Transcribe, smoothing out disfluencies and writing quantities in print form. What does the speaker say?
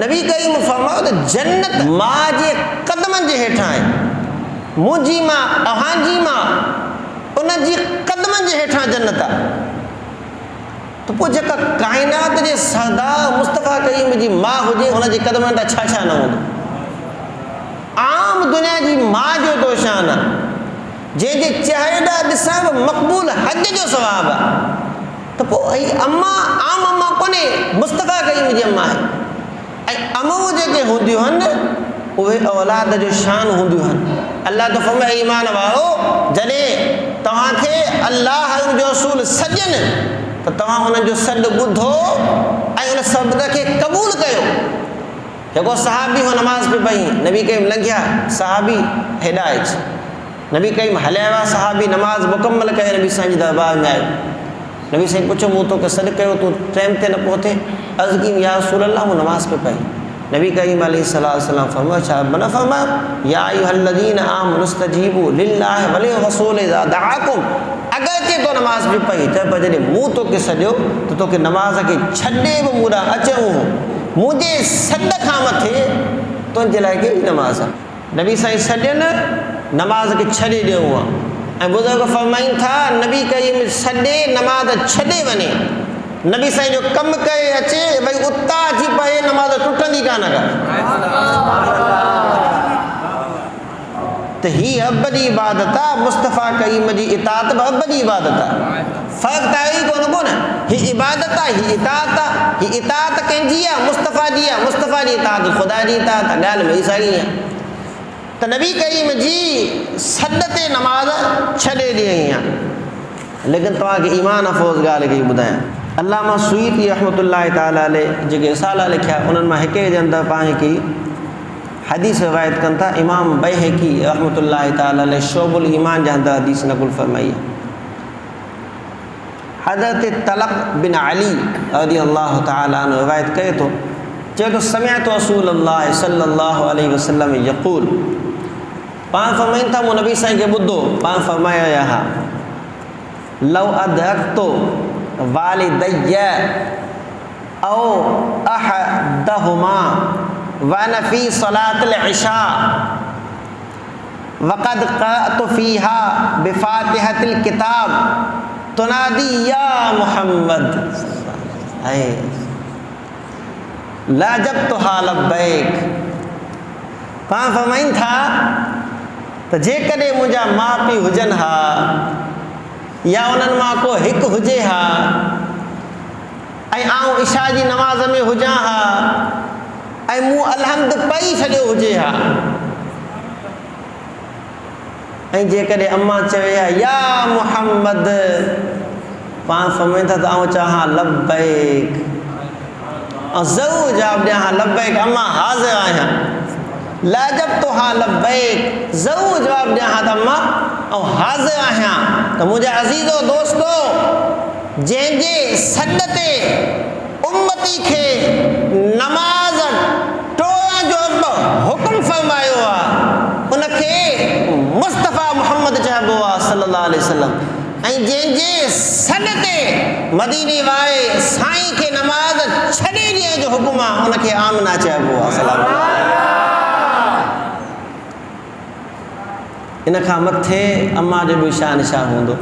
नबी करीम फरमायो त जन्नत मां जे कदमनि जे हेठां आहे। मुंहिंजी मां अव्हांजी मां उन जी कदमनि जे हेठां जन्नत आहे। त पोइ जेका काइनात जे सरदार मुस्तफ़ा करीम जी मां हुजे उन जे कदमनि तां छा छा न हूंदो। आम दुनिया जी मां जो दोशान आहे जंहिंजे चहिरे ॾांहुं ॾिसण बि मक़बूल हज जो सवाबु आहे। त पोइ अम्मा आम अम्मा कोन्हे, मुस्तफ़ा करीम जी अम्मा आहे। ऐं अम्मूं जेके हूंदियूं आहिनि उहे औलाद जो शान हूंदियूं आहिनि। अल्लाह त फरमाए ईमान वारो जॾहिं तव्हांखे अल्लाह जो रसूल सॾनि त तव्हां हुननि जो सॾु ॿुधो ऐं उन सॾ खे क़बूल कयो। जेको सहाबी हो नमाज़ पे पई, नबी करीम लंघिया, सहाबी हेॾा अची, नबी करीम हलिया विया, सहाबी नमाज़ मुकम्मल करे नबी साईं जी दरबार में आयो। नबी साईं पुछो मूं तोखे सॾु कयो, तूं टाइम ते न पहुते? अर्ज़ु कई या रसूल अल्लाह मूं नमाज़ पे पई। नबी करीम अलैहिस्सलाम फरमायो छा न फरमायो या अय्युहल्लज़ीना आमनु इस्तजीबू लिल्लाहि वलिर्रसूल इज़ा दआकुम। अगरचे तो नमाज़ पे पई त पर जॾहिं मूं तोखे सॾियो त तोखे नमाज़ खे छॾे बि मूं ॾांहुं अचूं, मुंहिंजे सॾ खां मथे तुंहिंजे लाइ कहिड़ी नमाज़ आहे। नबी साईं सॾनि नमाज़ खे छॾे ॾियूं आहे। ऐं बुज़ुर्ग फरमाइनि था नबी करीम सॾे नमाज़ छॾे वञे, नबी साईं जो कमु करे अचे भई उतां अची पए नमाज़ टुटंदी कान का। त ही अबदी इबादत आहे, मुस्तफ़ा करीम जी इताअत बि अबदी इबादत आहे। फ़र्क़ु त आहे कोन कोन, ही इबादत आहे, ही इताअत आहे। ही इताअत कंहिंजी आहे? मुस्तफ़ा जी आहे। मुस्तफ़ा जी इताअत ख़ुदा जी इताअत आहे। ॻाल्हि में साॻी आहे। त नबी करीम जी सॾ ते नमाज़ छॾे ॾियई आहे। लेकिन तव्हांखे ईमान अफ़रोज़ ॻाल्हि खे ॿुधायां, अल्लामा सुयूती रहमतुल्लाहि ताला अलैह जेके रिसाला लिखिया उन्हनि मां हिकु जे अंदरि पाण हिकु हदीस रिवायत कनि था। इमाम बैहक़ी रहमतुल्लाहि ताला अलैह शोबुल ईमान जे अंदरि हदीस नक़ुल फरमाई आहे। हज़रत तलक़ बिन अली रज़ियल्लाहु ताला अन्हु रिवायत करे थो, चए थो समिअतु रसूलल्लाह सल्लल्लाहु अलैहि वसल्लम यक़ूल। पाण फरमाइनि था मूं नबी साईं खे ॿुधो, पाण फरमाया हा लौ अदरक्तु वालिदैय औ अहदहुमा वअना फी सलातिल इशा वक़द क़रअतु फीहा बिफ़ातिहतिल किताब तुनादी या मुहम्मद लाजबतुहा लब्बैक। पाण फरमाइनि था त जेकॾहिं मुंहिंजा माउ पीउ हुजनि हा या उन्हनि मां को हिकु हुजे हा ऐं आउं इशा जी नमाज़ में हुजां हा ऐं मूं अलहम्द पढ़ी छॾियो हुजे हा, ऐं जेकॾहिं अम्मा चवे हा या मुहम्मद, पाण फरमाइनि था त आउं चवां लब्बैक, ऐं ज़रूरु जवाबु ॾियां हा लब्बैक अम्मा हाज़िर आहियां। लाजबतुहा लब्बैक, ज़रूरु जवाबु ॾियां हा त अम्मा ऐं हाज़िर आहियां। त मुंहिंजा अज़ीज़ो दोस्तो, जंहिंजे सॾ ते उम्मती खे नमाज़ टोड़ण जो हुकुम फरमायो आहे उनखे मुस्तफ़ा मुहम्मद चइबो आहे सल्लल्लाहु अलैहि वसल्लम। ऐं जंहिंजे सॾ ते मदीने वारे साईं खे नमाज़ छॾे ॾियण जो हुकुम आहे उनखे आमना चइबो आहे। इन खां मथे अम्मा जो बि शान छा हूंदो।